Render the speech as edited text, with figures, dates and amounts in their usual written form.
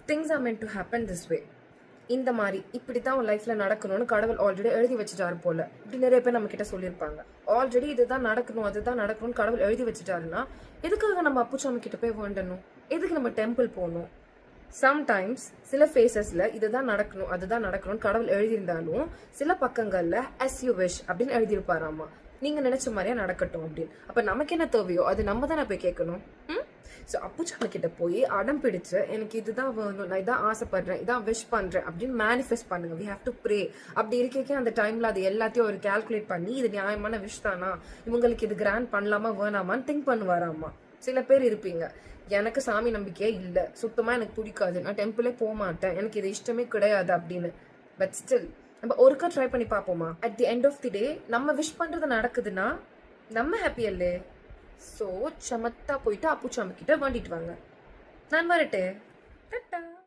Things are meant to happen this way. இந்த மாதிரி இப்படி தான் உன் லைஃப்ல நடக்கணும்னு கடவுள் ஆல்ரெடி எழுதி வச்சுட்டாரு போல. இப்படி நிறைய பேர் நம்ம கிட்ட சொல்லியிருப்பாங்க. ஆல்ரெடி இதுதான் நடக்கணும், அதுதான் நடக்கணும்னு கடவுள் எழுதி வச்சுட்டாருன்னா எதுக்காக நம்ம அப்புச்சாமி கிட்ட போய் வேண்டணும்? எதுக்கு நம்ம டெம்பிள் போகணும்? சம்டைம்ஸ் சில ஃபேஸஸ்ல இதுதான் நடக்கணும், அதுதான் நடக்கணும்னு கடவுள் எழுதியிருந்தாலும் சில பக்கங்கள்ல as you wish அப்படின்னு எழுதியிருப்பாராமா. நீங்க நினைச்ச மாதிரியா நடக்கட்டும் அப்படின்னு. அப்ப நமக்கு என்ன தேவையோ அது நம்ம தானே போய் கேட்கணும். ஸோ அப்புச்சாமி கிட்ட போய் அடம் பிடிச்சு எனக்கு இதுதான் வேணும், நான் இதான் ஆசைப்படுறேன், இதான் விஷ் பண்றேன் அப்படின்னு மேனிஃபெஸ்ட் பண்ணுங்க. We have to pray. அப்படி இருக்கே அந்த டைம்ல அது எல்லாத்தையும் ஒரு கால்குலேட் பண்ணி இது நியாயமான விஷ் தானா, இவங்களுக்கு இது கிராண்ட் பண்ணலாமா வேணாமான்னு திங்க் பண்ணுவாராமா. சில பேர் இருப்பீங்க, எனக்கு சாமி நம்பிக்கையே இல்லை, சுத்தமா எனக்கு பிடிக்காது, நான் டெம்பிளே போக மாட்டேன், எனக்கு இது இஷ்டமே கிடையாது அப்படின்னு. பட் ஸ்டில் நம்ம ஒருக்கா ட்ரை பண்ணி பார்ப்போமா? At the end of the day நம்ம விஷ் பண்றது நடக்குதுன்னா நம்ம ஹாப்பி அல்லே. ஸோ சமத்தா போயிட்டு அப்புச்சாமி கிட்ட வேண்டிட்டு வாங்க. நான் வரட்டே.